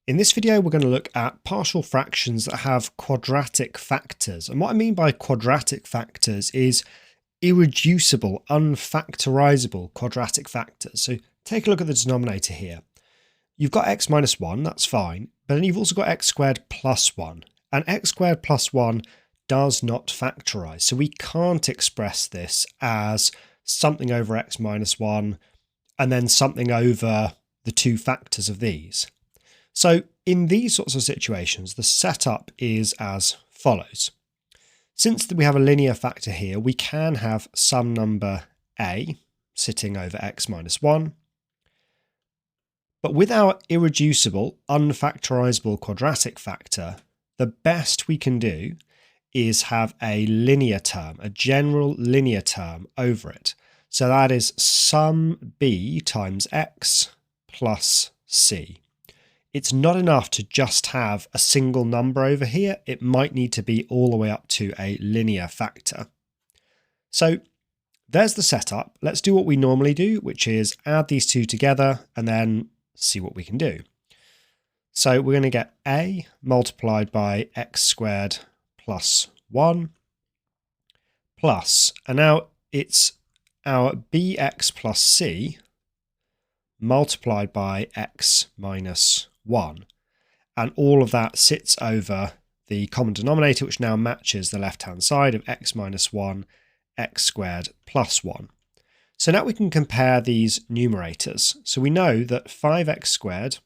In this video, we're going to look at partial fractions that have quadratic factors. And what I mean by quadratic factors is irreducible, unfactorizable quadratic factors. So take a look at the denominator here. You've got x minus 1, that's fine. But then you've also got x squared plus 1. And x squared plus 1 does not factorize. So we can't express this as something over x minus 1 and then something over the two factors of these. So in these sorts of situations, the setup is as follows. Since we have a linear factor here, we can have some number a sitting over x minus 1. But with our irreducible, unfactorizable quadratic factor, the best we can do is have a linear term, a general linear term over it. So that is sum b times x plus c. It's not enough to just have a single number over here. It might need to be all the way up to a linear factor. So there's the setup. Let's do what we normally do, which is add these two together and then see what we can do. So we're going to get a multiplied by x squared plus 1 plus, and now it's our bx plus c multiplied by x minus 1. And all of that sits over the common denominator, which now matches the left-hand side of x minus 1, x squared plus 1. So now we can compare these numerators. So we know that 5x squared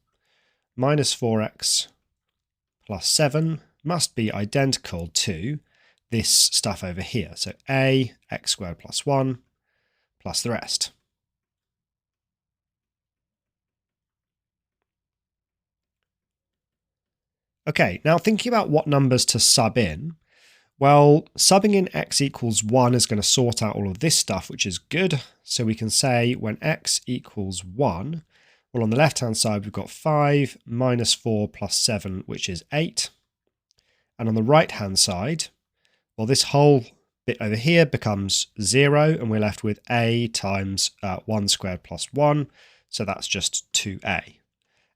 minus 4x plus 7 must be identical to this stuff over here. So a x squared plus 1 plus the rest. Okay, now thinking about what numbers to sub in, well, subbing in x equals 1 is going to sort out all of this stuff, which is good. So we can say when x equals 1, well, on the left-hand side, we've got 5 minus 4 plus 7, which is 8. And on the right-hand side, well, this whole bit over here becomes 0, and we're left with a times 1 squared plus 1. So that's just 2a.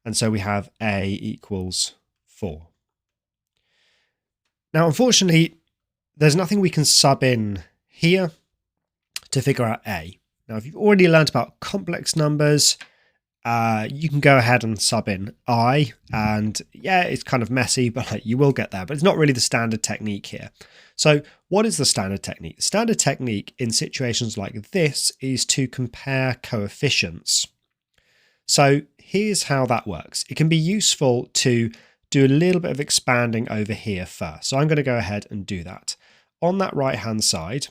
And so we have a equals 4. Now, unfortunately, there's nothing we can sub in here to figure out a. Now, if you've already learned about complex numbers, you can go ahead and sub in I, and yeah, it's kind of messy, but you will get there. But it's not really the standard technique here. So what is the standard technique? The standard technique in situations like this is to compare coefficients. So here's how that works. It can be useful to do a little bit of expanding over here first. So I'm going to go ahead and do that. On that right-hand side,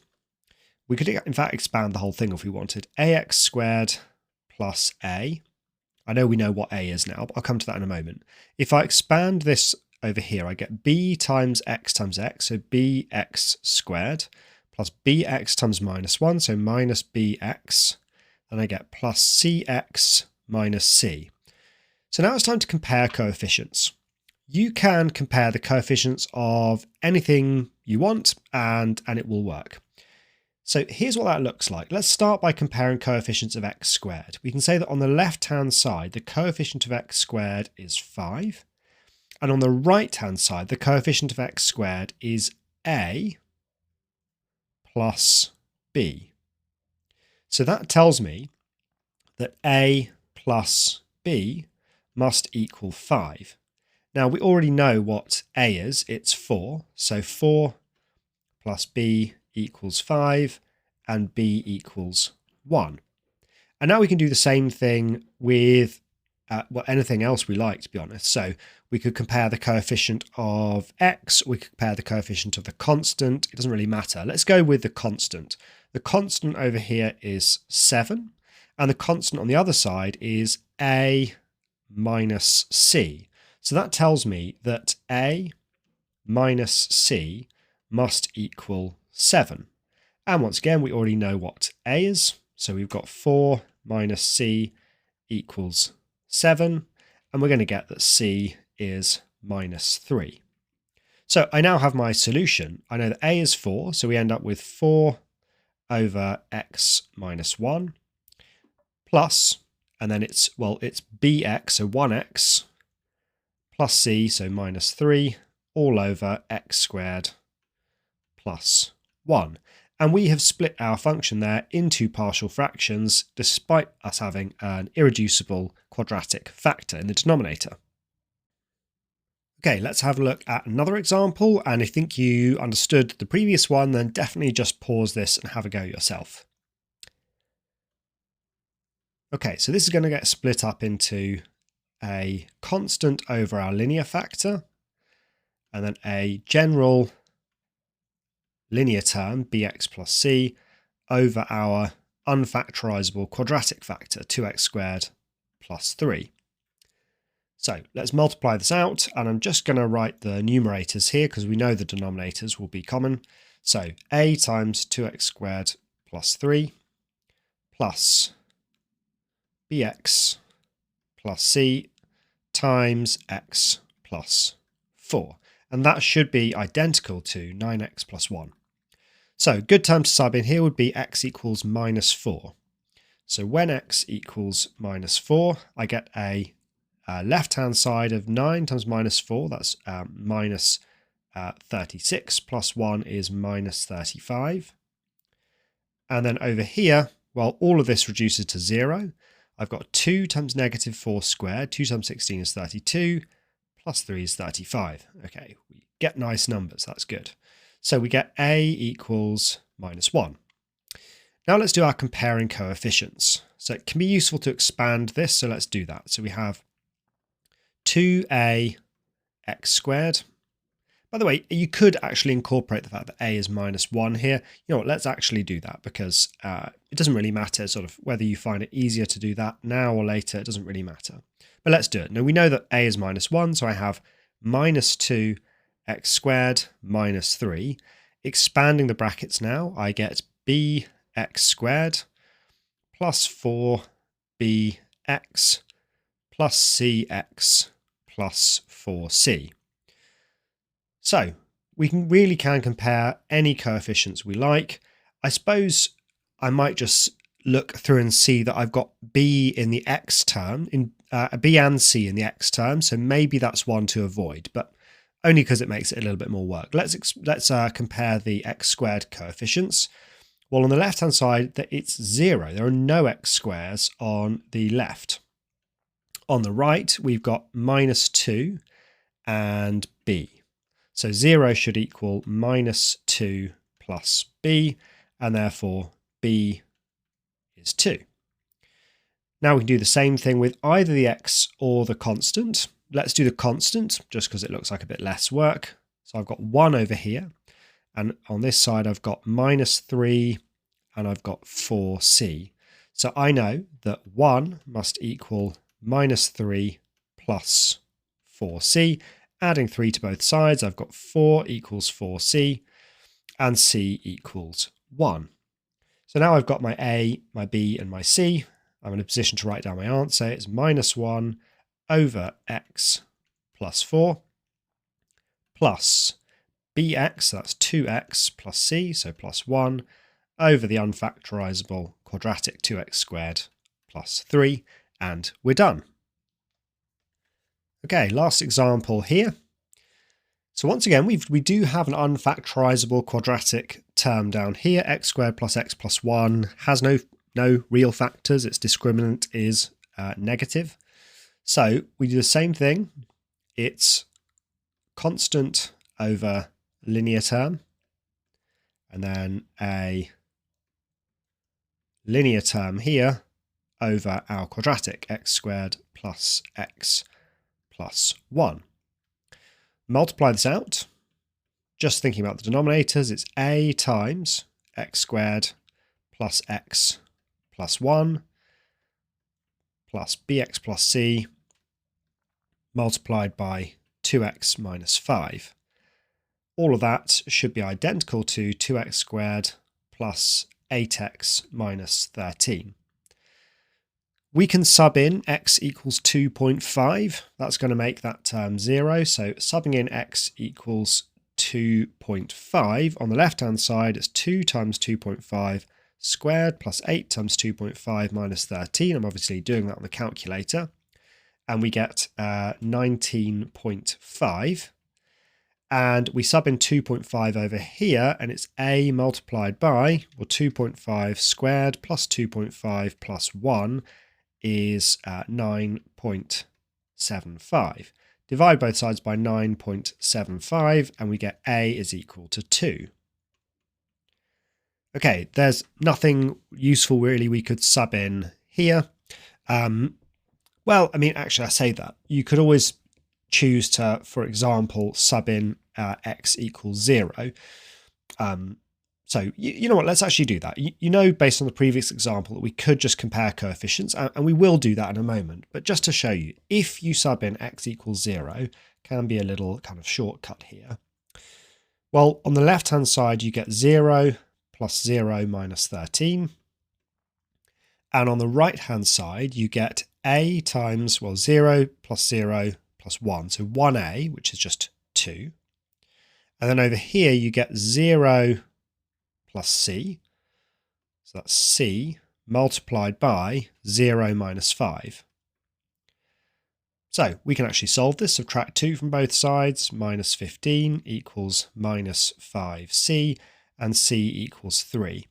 we could in fact expand the whole thing if we wanted. Ax squared plus a. I know we know what a is now, but I'll come to that in a moment. If I expand this over here, I get b times x, so bx squared, plus bx times minus 1, so minus bx. Then I get plus cx minus c. So now it's time to compare coefficients. You can compare the coefficients of anything you want and it will work. So here's what that looks like. Let's start by comparing coefficients of x squared. We can say that on the left-hand side, the coefficient of x squared is 5. And on the right-hand side, the coefficient of x squared is a plus b. So that tells me that a plus b must equal 5. Now, we already know what a is. It's 4. So 4 plus b equals 5, and b equals 1. And now we can do the same thing with anything else we like, to be honest. So we could compare the coefficient of x. We could compare the coefficient of the constant. It doesn't really matter. Let's go with the constant. The constant over here is 7. And the constant on the other side is a minus c. So that tells me that a minus c must equal 7. And once again, we already know what a is. So we've got 4 minus c equals 7. And we're going to get that c is minus 3. So I now have my solution. I know that a is 4. So we end up with 4 over x minus 1 plus, and then it's bx, so 1x plus c, so minus 3, all over x squared plus 1. And we have split our function there into partial fractions, despite us having an irreducible quadratic factor in the denominator. Okay, let's have a look at another example, and if you think you understood the previous one, then definitely just pause this and have a go yourself. Okay, so this is going to get split up into a constant over our linear factor, and then a general linear term, bx plus c, over our unfactorizable quadratic factor, 2x squared plus 3. So let's multiply this out, and I'm just going to write the numerators here because we know the denominators will be common. So a times 2x squared plus 3 plus bx plus c times x plus 4. And that should be identical to 9x plus 1. So good term to sub in here would be x equals minus 4. So when x equals minus 4, I get a left-hand side of 9 times minus 4, that's minus 36, plus 1 is minus 35. And then over here, well, all of this reduces to 0. I've got 2 times negative 4 squared, 2 times 16 is 32, plus 3 is 35. Okay, we get nice numbers, that's good. So we get a equals minus 1. Now let's do our comparing coefficients. So it can be useful to expand this, so let's do that. So we have 2a x squared. By the way, you could actually incorporate the fact that a is minus 1 here. You know what, let's actually do that because it doesn't really matter sort of whether you find it easier to do that now or later, it doesn't really matter. But let's do it. Now we know that a is minus 1, so I have minus 2 x squared minus 3. Expanding the brackets now, I get bx squared plus 4bx plus cx plus 4c. So we really can compare any coefficients we like. I suppose I might just look through and see that I've got b in the x term, b and c in the x term, so maybe that's one to avoid, but only because it makes it a little bit more work. Let's compare the x squared coefficients. Well, on the left-hand side, it's 0. There are no x squares on the left. On the right, we've got minus 2 and b. So 0 should equal minus 2 plus b, and therefore b is 2. Now we can do the same thing with either the x or the constant. Let's do the constant, just because it looks like a bit less work. So I've got 1 over here, and on this side I've got minus 3, and I've got 4c. So I know that 1 must equal minus 3 plus 4c. Adding 3 to both sides, I've got 4 equals 4c, and c equals 1. So now I've got my a, my b, and my c. I'm in a position to write down my answer. It's minus 1 over x plus 4 plus bx, that's 2x plus c, so plus 1, over the unfactorizable quadratic 2x squared plus 3, and we're done. Okay, last example here. So once again, we do have an unfactorizable quadratic term down here. X squared plus x plus 1 has no real factors. Its discriminant is negative. So we do the same thing. It's constant over linear term, and then a linear term here over our quadratic x squared plus x plus 1. Multiply this out. Just thinking about the denominators, it's a times x squared plus x plus 1 plus bx plus c multiplied by 2x minus 5. All of that should be identical to 2x squared plus 8x minus 13. We can sub in x equals 2.5. That's going to make that term 0. So subbing in x equals 2.5. On the left-hand side, it's 2 times 2.5 squared plus 8 times 2.5 minus 13. I'm obviously doing that on the calculator. and we get 19.5. And we sub in 2.5 over here, and it's a multiplied by, well, 2.5 squared plus 2.5 plus 1 is 9.75. Divide both sides by 9.75, and we get a is equal to 2. Okay, there's nothing useful really we could sub in here. Well, I mean, actually, I say that. You could always choose to, for example, sub in x equals 0. So you know what, let's actually do that. You know, based on the previous example, that we could just compare coefficients, and we will do that in a moment. But just to show you, if you sub in x equals 0, can be a little kind of shortcut here. Well, on the left-hand side, you get 0 plus 0 minus 13. And on the right-hand side, you get a times, well, 0 plus 0 plus 1. So 1a, which is just 2. And then over here, you get 0 plus c. So that's c multiplied by 0 minus 5. So we can actually solve this. Subtract 2 from both sides. Minus 15 equals minus 5c, and c equals 3.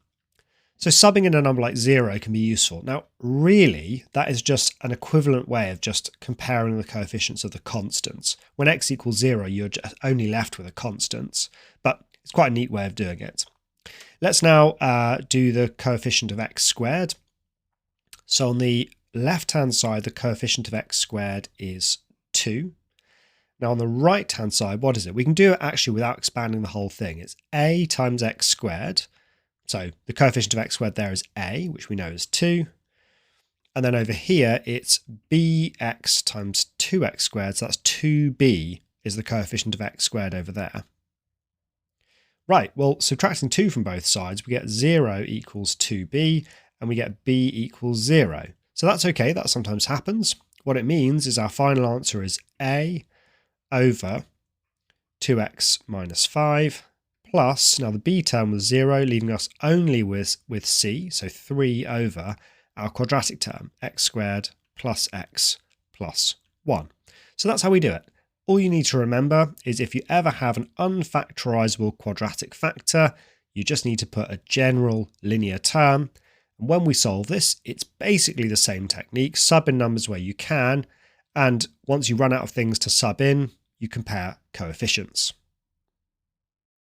So subbing in a number like 0 can be useful. Now, really, that is just an equivalent way of just comparing the coefficients of the constants. When x equals 0, you're just only left with the constants, but it's quite a neat way of doing it. Let's now do the coefficient of x squared. So on the left-hand side, the coefficient of x squared is 2. Now on the right-hand side, what is it? We can do it actually without expanding the whole thing. It's a times x squared. So the coefficient of x squared there is a, which we know is 2. And then over here, it's bx times 2x squared. So that's 2b is the coefficient of x squared over there. Right, well, subtracting 2 from both sides, we get 0 equals 2b, and we get b equals 0. So that's okay, that sometimes happens. What it means is our final answer is a over 2x minus 5 plus, now the b term was 0, leaving us only with c, so 3 over our quadratic term, x squared plus x plus 1. So that's how we do it. All you need to remember is if you ever have an unfactorizable quadratic factor, you just need to put a general linear term. And when we solve this, it's basically the same technique. Sub in numbers where you can, and once you run out of things to sub in, you compare coefficients.